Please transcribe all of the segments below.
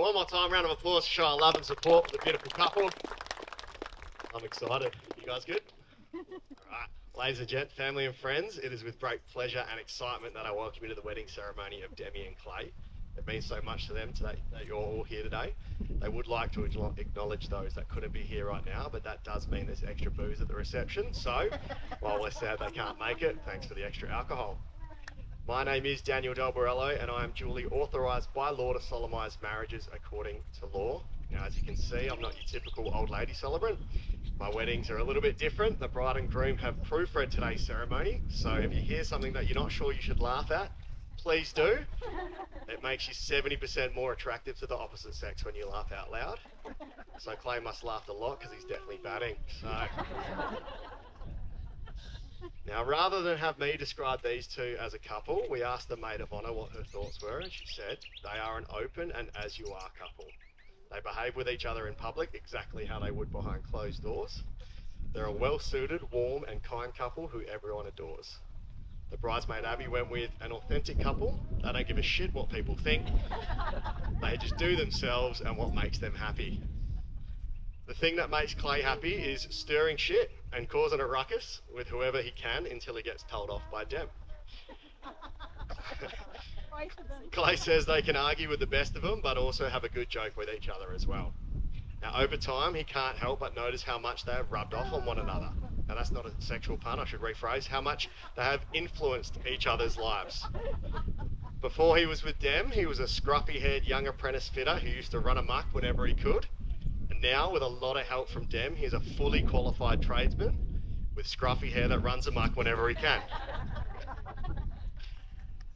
One more time, round of applause to show our love and support for the beautiful couple. I'm excited. You guys good? All right. Ladies and gents, family and friends, it is with great pleasure and excitement that I welcome you to the wedding ceremony of Demi and Klay. It means so much to them today that you're all here today. They would like to acknowledge those that couldn't be here right now, but that does mean there's extra booze at the reception. So, while we're sad they can't make it, thanks for the extra alcohol. My name is Daniel Delby, and I am duly authorised by law to solemnise marriages according to law. Now, as you can see, I'm not your typical old lady celebrant. My weddings are a little bit different. The bride and groom have proofread today's ceremony, so if you hear something that you're not sure you should laugh at, please do. It makes you 70% more attractive to the opposite sex when you laugh out loud. So Klay must laugh a lot because he's definitely batting. So now, rather than have me describe these two as a couple, we asked the maid of honour what her thoughts were, and she said, they are an open and as you are couple. They behave with each other in public exactly how they would behind closed doors. They're a well-suited, warm and kind couple who everyone adores. The bridesmaid Abby went with an authentic couple. They don't give a shit what people think. They just do themselves and what makes them happy. The thing that makes Klay happy is stirring shit and causing a ruckus with whoever he can until he gets told off by Dem. Klay says they can argue with the best of them, but also have a good joke with each other as well. Now, over time, he can't help but notice how much they have rubbed off on one another. Now, that's not a sexual pun, I should rephrase, how much they have influenced each other's lives. Before he was with Dem, he was a scruffy-haired young apprentice fitter who used to run amok whenever he could. And now, with a lot of help from Dem, he's a fully qualified tradesman with scruffy hair that runs amok whenever he can.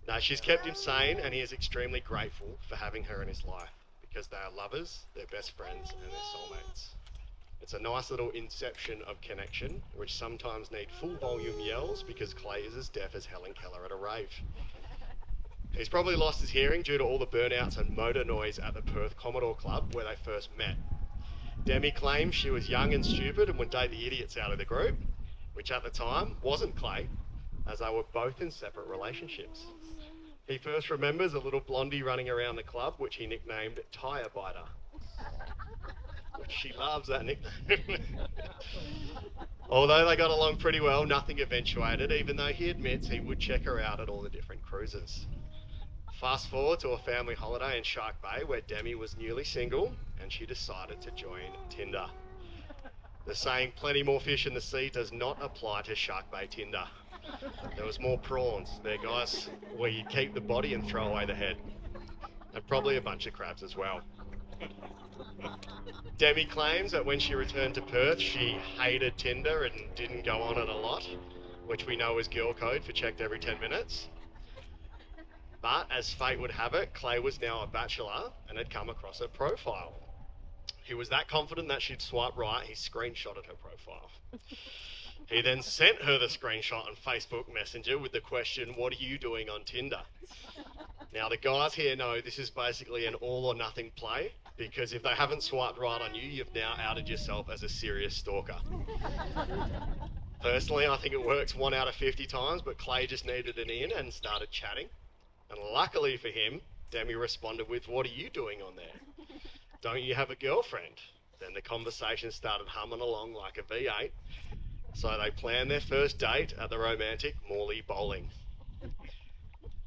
Now, she's kept him sane, and he is extremely grateful for having her in his life because they are lovers, they're best friends, and they're soulmates. It's a nice little inception of connection, which sometimes need full volume yells because Klay is as deaf as Helen Keller at a rave. He's probably lost his hearing due to all the burnouts and motor noise at the Perth Commodore Club where they first met. Demi claims she was young and stupid and would date the idiots out of the group, which at the time wasn't Klay, as they were both in separate relationships. He first remembers a little blondie running around the club, which he nicknamed Tyre Biter. Which she loves that nickname. Although they got along pretty well, nothing eventuated, even though he admits he would check her out at all the different cruises. Fast forward to a family holiday in Shark Bay where Demi was newly single and she decided to join Tinder. The saying, plenty more fish in the sea, does not apply to Shark Bay Tinder. There was more prawns there, guys, where you keep the body and throw away the head. And probably a bunch of crabs as well. Demi claims that when she returned to Perth, she hated Tinder and didn't go on it a lot, which we know is girl code for checked every 10 minutes. But as fate would have it, Klay was now a bachelor and had come across her profile. He was that confident that she'd swipe right, he screenshotted her profile. He then sent her the screenshot on Facebook Messenger with the question, what are you doing on Tinder? Now, the guys here know this is basically an all or nothing play, because if they haven't swiped right on you, you've now outed yourself as a serious stalker. Personally, I think it works 1 out of 50 times, but Klay just needed an in and started chatting. And luckily for him, Demi responded with, what are you doing on there? Don't you have a girlfriend? Then the conversation started humming along like a V8. So they planned their first date at the romantic Morley Bowling.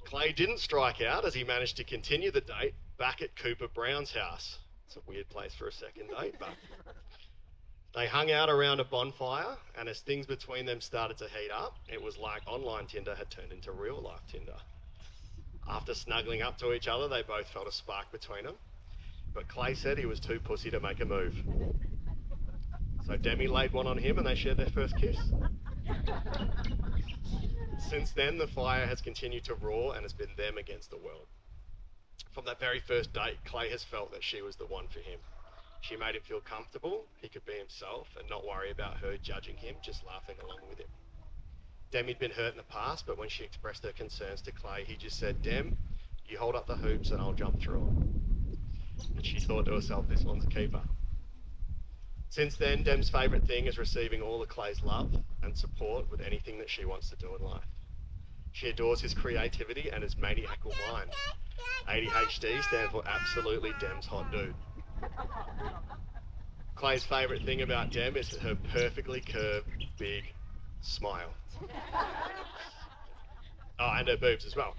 Klay didn't strike out as he managed to continue the date back at Cooper Brown's house. It's a weird place for a second date, but they hung out around a bonfire, and as things between them started to heat up, it was like online Tinder had turned into real life Tinder. After snuggling up to each other, they both felt a spark between them, but Klay said he was too pussy to make a move. So Demi laid one on him and they shared their first kiss. Since then, the fire has continued to roar and has been them against the world. From that very first date, Klay has felt that she was the one for him. She made him feel comfortable, he could be himself and not worry about her judging him, just laughing along with him. Demi'd been hurt in the past, but when she expressed her concerns to Klay, he just said, Dem, you hold up the hoops and I'll jump through them. And she thought to herself, this one's a keeper. Since then, Dem's favourite thing is receiving all of Klay's love and support with anything that she wants to do in life. She adores his creativity and his maniacal mind. ADHD stand for absolutely Dem's hot dude. Clay's favourite thing about Dem is her perfectly curved, big smile. Oh, and her boobs as well.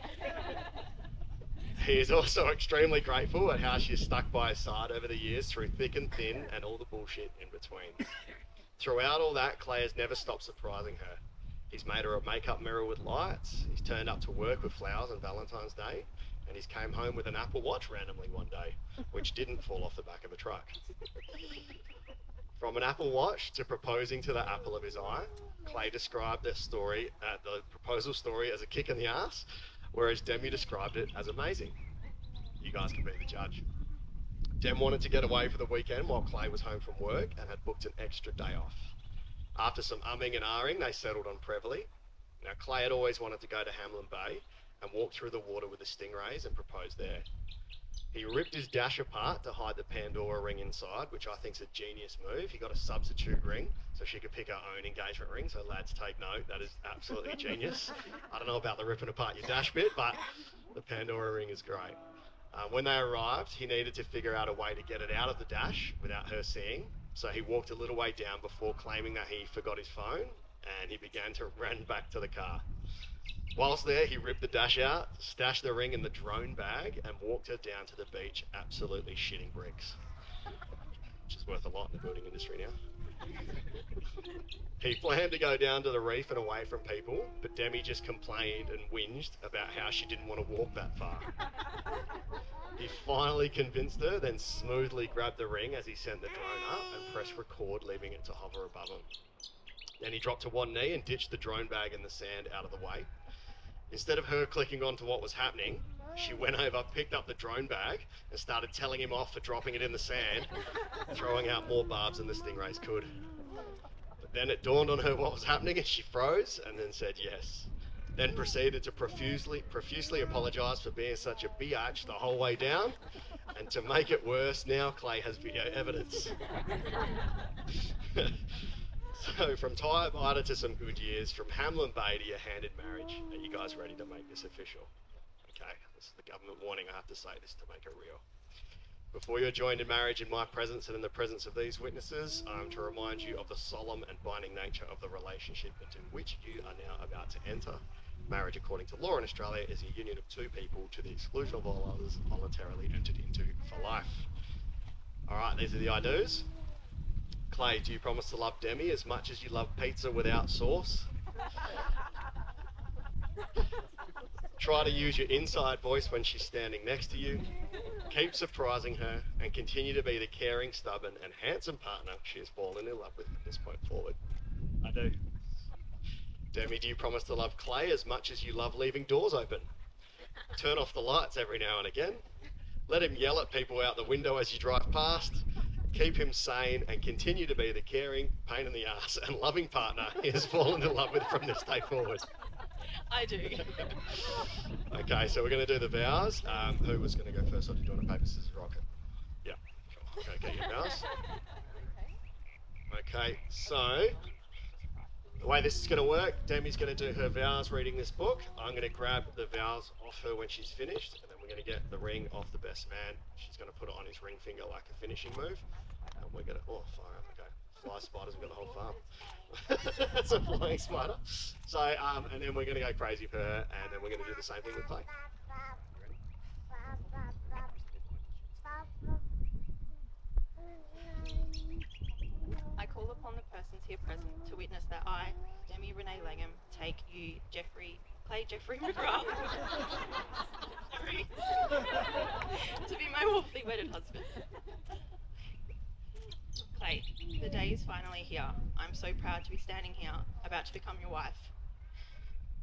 He is also extremely grateful at how she's stuck by his side over the years through thick and thin and all the bullshit in between. Throughout all that, Clay has never stopped surprising her. He's made her a makeup mirror with lights, he's turned up to work with flowers on Valentine's Day, and he's came home with an Apple Watch randomly one day, which didn't fall off the back of a truck. From an Apple Watch to proposing to the apple of his eye, Clay described the proposal story as a kick in the ass, whereas Demi described it as amazing. You guys can be the judge. Dem wanted to get away for the weekend while Clay was home from work and had booked an extra day off. After some umming and ahhing, they settled on Prevelly. Now, Clay had always wanted to go to Hamlin Bay and walk through the water with the stingrays and propose there. He ripped his dash apart to hide the Pandora ring inside, which I think is a genius move. He got a substitute ring so she could pick her own engagement ring. So lads, take note. That is absolutely genius. I don't know about the ripping apart your dash bit, but the Pandora ring is great. When they arrived, he needed to figure out a way to get it out of the dash without her seeing. So he walked a little way down before claiming that he forgot his phone, and he began to run back to the car. Whilst there, he ripped the dash out, stashed the ring in the drone bag, and walked her down to the beach, absolutely shitting bricks. Which is worth a lot in the building industry now. He planned to go down to the reef and away from people, but Demi just complained and whinged about how she didn't want to walk that far. He finally convinced her, then smoothly grabbed the ring as he sent the drone up and pressed record, leaving it to hover above him. Then he dropped to one knee and ditched the drone bag in the sand out of the way. Instead of her clicking on to what was happening, she went over, picked up the drone bag, and started telling him off for dropping it in the sand, throwing out more barbs than the stingrays could. But then it dawned on her what was happening, and she froze and then said yes. Then proceeded to profusely apologise for being such a biatch the whole way down. And to make it worse, now Clay has video evidence. So from tyre biter to some good years, from Hamlin Bay to your hand in marriage, are you guys ready to make this official? Okay, this is the government warning. I have to say this to make it real. Before you're joined in marriage in my presence and in the presence of these witnesses, I'm to remind you of the solemn and binding nature of the relationship into which you are now about to enter. Marriage, according to law in Australia, is a union of two people to the exclusion of all others, voluntarily entered into for life. All right, these are the I do's. Clay, do you promise to love Demi as much as you love pizza without sauce? Try to use your inside voice when she's standing next to you. Keep surprising her and continue to be the caring, stubborn and handsome partner she has fallen in love with from this point forward. I do. Demi, do you promise to love Clay as much as you love leaving doors open? Turn off the lights every now and again. Let him yell at people out the window as you drive past. Keep him sane and continue to be the caring, pain in the ass and loving partner he has fallen in love with from this day forward. I do. Okay, so we're going to do the vows. Who was going to go first? Or did you want a paper, scissors, rock? Yeah, sure. Okay, get your vows. Okay, so the way this is going to work, Demi's going to do her vows reading this book. I'm going to grab the vows off her when she's finished, and then we're going to get the ring off the best man. She's going to put it on his ring finger like a finishing move. And we're going to, oh, fire up, okay. Fly spiders, we've got the whole farm. That's a flying spider. So, and then we're going to go crazy for her, and then we're going to do the same thing with Clay. I call upon the persons here present to witness that I, Demi Renee Langham, take you, Clay Jeffrey McGrath, sorry, to be my lawfully wedded husband. Clay, the day is finally here. I'm so proud to be standing here, about to become your wife.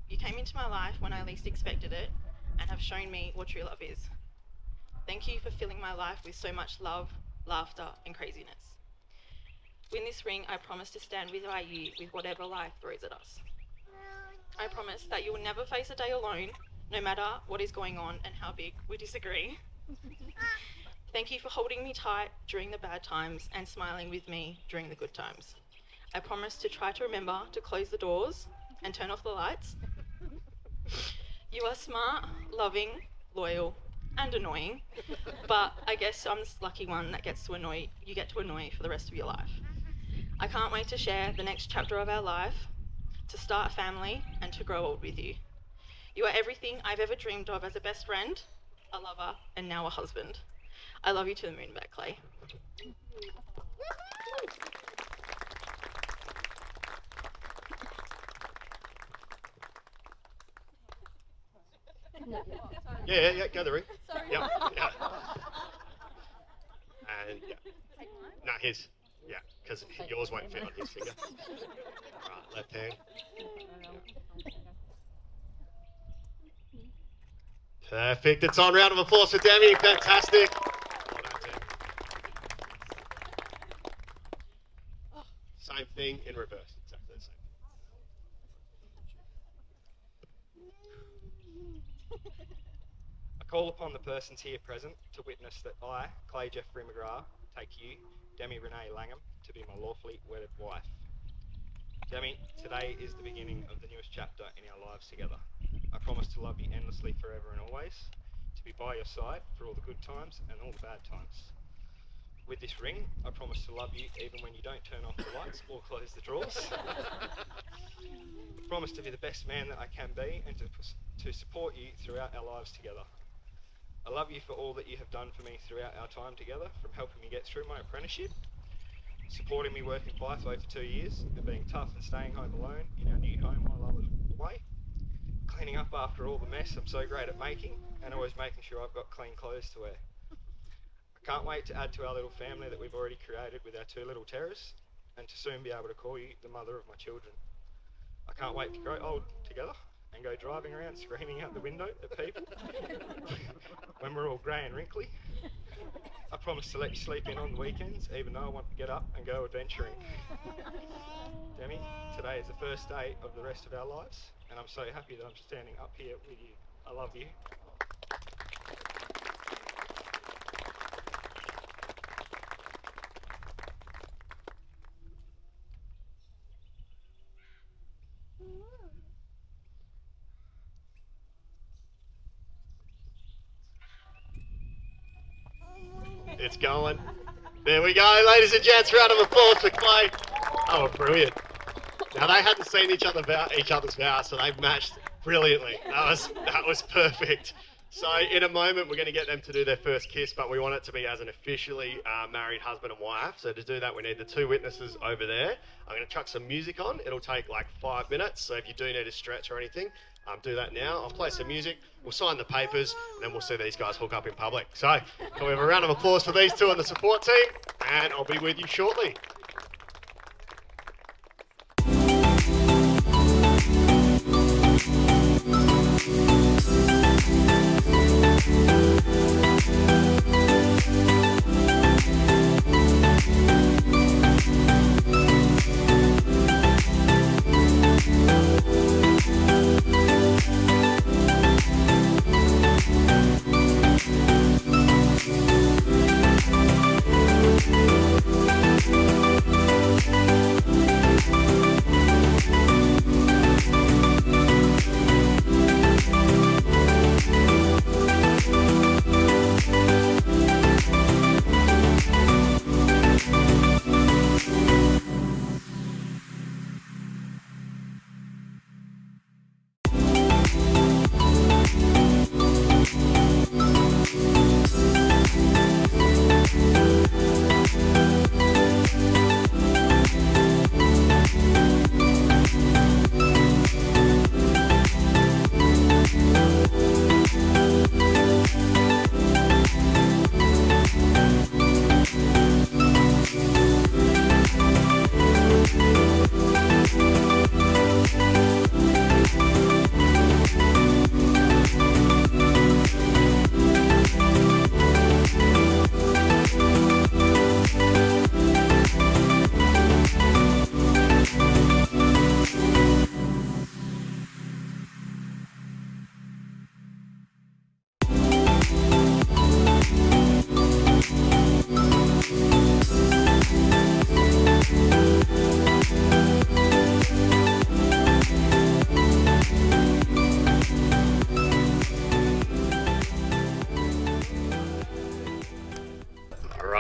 You came into my life when I least expected it, and have shown me what true love is. Thank you for filling my life with so much love, laughter, and craziness. With this ring, I promise to stand by you with whatever life throws at us. I promise that you will never face a day alone, no matter what is going on and how big we disagree. Thank you for holding me tight during the bad times and smiling with me during the good times. I promise to try to remember to close the doors and turn off the lights. You are smart, loving, loyal, and annoying, but I guess I'm this lucky one that you get to annoy for the rest of your life. I can't wait to share the next chapter of our life, to start a family, and to grow old with you. You are everything I've ever dreamed of as a best friend, a lover, and now a husband. I love you to the moon and back, Klay. Yeah, go the ring. Sorry. Yep, yeah. And yeah. Nah, his. Yeah, because yours won't fit on his finger. Right, left hand. Perfect. It's on. Round of applause for Demi. Fantastic. Well done, Demi. Same thing in reverse. Exactly the same. I call upon the persons here present to witness that I, Klay Jeffrey McGrath, take you, Demi Renee Langham, to be my lawfully wedded wife. Demi, today is the beginning of the newest chapter in our lives together. I promise to love you endlessly forever and always, to be by your side for all the good times and all the bad times. With this ring, I promise to love you even when you don't turn off the lights or close the drawers. I promise to be the best man that I can be and to support you throughout our lives together. I love you for all that you have done for me throughout our time together, from helping me get through my apprenticeship, supporting me working FIFO for 2 years, and being tough and staying home alone in our new home while I was away, cleaning up after all the mess I'm so great at making, and always making sure I've got clean clothes to wear. I can't wait to add to our little family that we've already created with our 2 little terrors, and to soon be able to call you the mother of my children. I can't wait to grow old together and go driving around screaming out the window at people when we're all grey and wrinkly. I promise to let you sleep in on the weekends, even though I want to get up and go adventuring. Demi, today is the first day of the rest of our lives, and I'm so happy that I'm standing up here with you. I love you. It's going. There we go, ladies and gents. Round of applause for Klay. Oh, brilliant. Now, they hadn't seen each other's vows, so they've matched brilliantly. That was perfect. So in a moment, we're going to get them to do their first kiss, but we want it to be as an officially married husband and wife. So to do that, we need the 2 witnesses over there. I'm going to chuck some music on. It'll take like 5 minutes. So if you do need a stretch or anything, do that now. I'll play some music. We'll sign the papers, and then we'll see these guys hook up in public. So can we have a round of applause for these 2 and the support team? And I'll be with you shortly.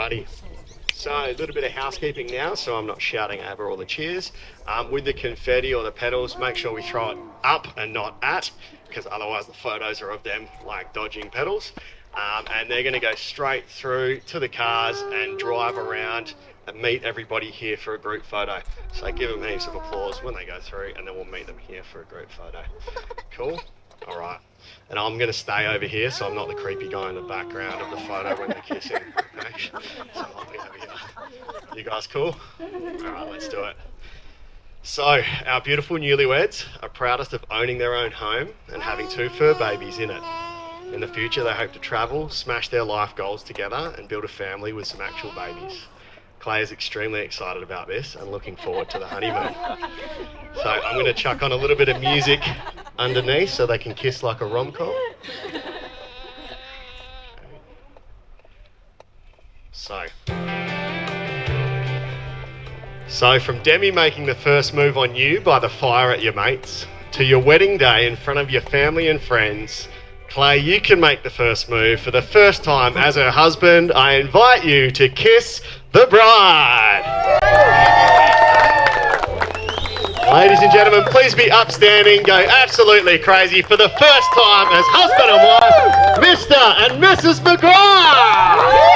Alrighty. So a little bit of housekeeping now, so I'm not shouting over all the cheers. With the confetti or the petals, make sure we throw it up and not at, because otherwise the photos are of them like dodging petals. And they're going to go straight through to the cars and drive around and meet everybody here for a group photo. So give them heaps of applause when they go through, and then we'll meet them here for a group photo. Cool? All right. And I'm going to stay over here so I'm not the creepy guy in the background of the photo when they're kissing. Okay? So I'll be over here. You guys cool? All right, let's do it. So, our beautiful newlyweds are proudest of owning their own home and having 2 fur babies in it. In the future, they hope to travel, smash their life goals together, and build a family with some actual babies. Klay is extremely excited about this and looking forward to the honeymoon. So I'm going to chuck on a little bit of music underneath so they can kiss like a rom-com. So from Demi making the first move on you by the fire at your mates, to your wedding day in front of your family and friends, Klay, you can make the first move. For the first time as her husband, I invite you to kiss the bride. Ladies and gentlemen, please be upstanding, go absolutely crazy for the first time as husband and wife, Mr. and Mrs. McGrath.